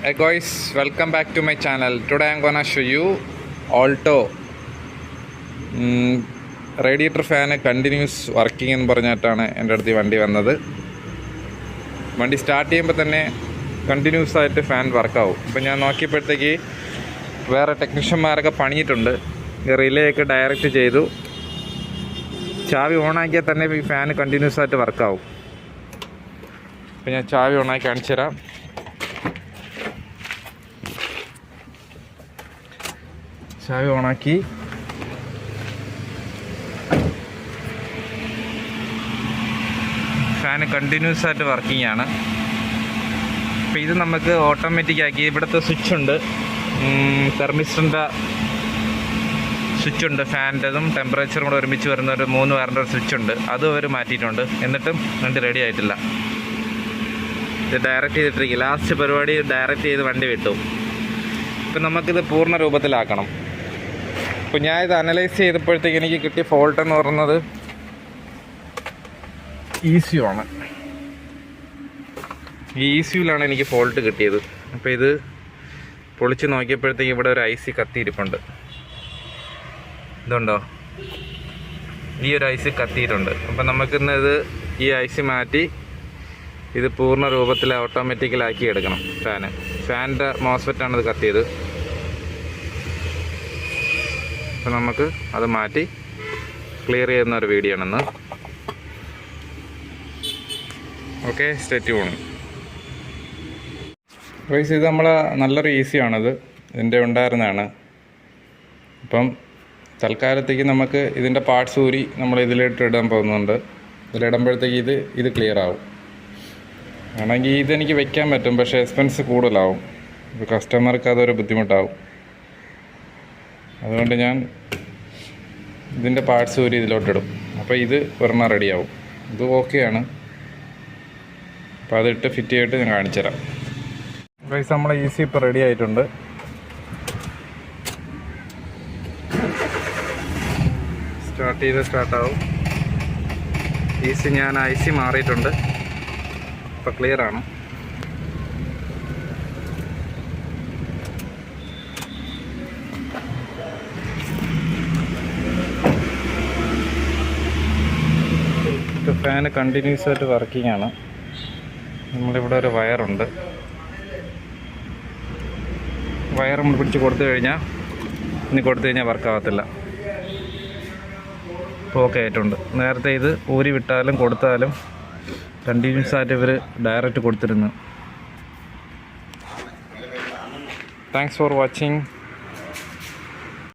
Hey guys, welcome back to my channel. Today I'm gonna show you alto radiator fan continuous working എന്ന് പറഞ്ഞിട്ടാണ് എൻ്റെ അടുത്ത് ഈ വണ്ടി വന്നത്. വണ്ടി സ്റ്റാർട്ട് ചെയ്യുമ്പോൾ തന്നെ കണ്ടിന്യൂസ് ആയിട്ട് ഫാൻ വർക്കാവും. അപ്പോൾ ഞാൻ നോക്കിയപ്പോഴത്തേക്ക് വേറെ ടെക്നീഷ്യന്മാരൊക്കെ പണിയിട്ടുണ്ട്. റിലേ ഒക്കെ ഡയറക്റ്റ് ചെയ്തു. ചാവി ഓണാക്കിയാൽ തന്നെ ഈ ഫാൻ കണ്ടിന്യൂസ് ആയിട്ട് വർക്കാവും. അപ്പോൾ ഞാൻ ചാവി ഓണാക്കി കാണിച്ചു തരാം. ചാവി ഓണാക്കി ഫാന് കണ്ടിന്യൂസ് ആയിട്ട് വർക്കിംഗ് ആണ്. അപ്പോൾ ഇത് നമുക്ക് ഓട്ടോമാറ്റിക് ആക്കി ഇവിടുത്തെ സ്വിച്ച് ഉണ്ട്, തെർമിസ്റ്ററിൻ്റെ സ്വിച്ച് ഉണ്ട്, ഫാനിൻ്റെതും ടെമ്പറേച്ചറും കൂടെ ഒരുമിച്ച് വരുന്ന ഒരു 3 വാറിൻ്റെ ഒരു സ്വിച്ച് ഉണ്ട്. അതും അവർ മാറ്റിയിട്ടുണ്ട്. എന്നിട്ടും വണ്ടി റെഡി ആയിട്ടില്ല. ഇത് ഡയറക്റ്റ് ചെയ്തിട്ടിരിക്കും. ലാസ്റ്റ് പരിപാടി ഡയറക്റ്റ് ചെയ്ത് വണ്ടി വിട്ടു. ഇപ്പം നമുക്കിത് പൂർണ്ണ രൂപത്തിലാക്കണം. അപ്പോൾ ഞാൻ ഇത് അനലൈസ് ചെയ്തപ്പോഴത്തേക്ക് എനിക്ക് കിട്ടിയ ഫോൾട്ട് എന്ന് പറയുന്നത് ECU ആണ്. ഈ ECUവിലാണ് എനിക്ക് ഫോൾട്ട് കിട്ടിയത്. അപ്പോൾ ഇത് പൊളിച്ച് നോക്കിയപ്പോഴത്തേക്ക് ഇവിടെ ഒരു IC കത്തിയിരിപ്പുണ്ട്. ഇതുണ്ടോ, ഈ ഒരു IC കത്തിയിട്ടുണ്ട്. അപ്പം നമുക്കിന്ന് ഈ IC മാറ്റി ഇത് പൂർണ്ണ രൂപത്തിൽ ഓട്ടോമാറ്റിക്കലാക്കി എടുക്കണം. ഫാനിൻ്റെ മോസ്ഫെറ്റാണ് ഇത് കത്തിയത്. അപ്പോൾ നമുക്ക് അത് മാറ്റി ക്ലിയർ ചെയ്യുന്ന ഒരു വീഡിയോ ആണെന്ന്. Okay, stay tune. ഗയ്സ്, ഇത് നമ്മളെ നല്ലൊരു ECU ആണിത്. ഇതിൻ്റെ ഉണ്ടായിരുന്നതാണ്. അപ്പം തൽക്കാലത്തേക്ക് നമുക്ക് ഇതിൻ്റെ പാർട്സ് ഊരി നമ്മൾ ഇതിലിട്ട് ഇടാൻ പോകുന്നുണ്ട്. ഇതിലിടുമ്പോഴത്തേക്ക് ഇത് ക്ലിയർ ആവും. ആണെങ്കിൽ ഇതെനിക്ക് വെക്കാൻ പറ്റും, പക്ഷേ എക്സ്പെൻസ് കൂടുതലാവും. ഇപ്പോൾ കസ്റ്റമർക്ക് അതൊരു ബുദ്ധിമുട്ടാവും. അതുകൊണ്ട് ഞാൻ ഇതിൻ്റെ പാർട്സ് ഊരി ഇതിലോട്ടിടും. അപ്പോൾ ഇത് ഒരെണ്ണം റെഡിയാവും. ഇത് ഓക്കെയാണ്. അപ്പോൾ അതിട്ട് ഫിറ്റ് ചെയ്തിട്ട് ഞാൻ കാണിച്ചു തരാം. ഗയ്സ്, നമ്മളെ ECU ഇപ്പോൾ റെഡി ആയിട്ടുണ്ട്. സ്റ്റാർട്ടാവും. ECU ഞാൻ IC മാറിയിട്ടുണ്ട്. ഇപ്പോൾ ക്ലിയർ ആണ്. ഫാന് കണ്ടിന്യൂസ് ആയിട്ട് വർക്കിംഗ് ആണ്. നമ്മളിവിടെ ഒരു വയറുണ്ട്. വയർ നമ്മൾ പിടിച്ച് കൊടുത്തു കഴിഞ്ഞാൽ വർക്കാവത്തില്ല. ഇപ്പോൾ ഓക്കെ ആയിട്ടുണ്ട്. നേരത്തെ ഇത് ഊരി വിട്ടാലും കൊടുത്താലും കണ്ടിന്യൂസ് ആയിട്ട് ഇവർ ഡയറക്റ്റ് കൊടുത്തിരുന്നു. Thanks for watching.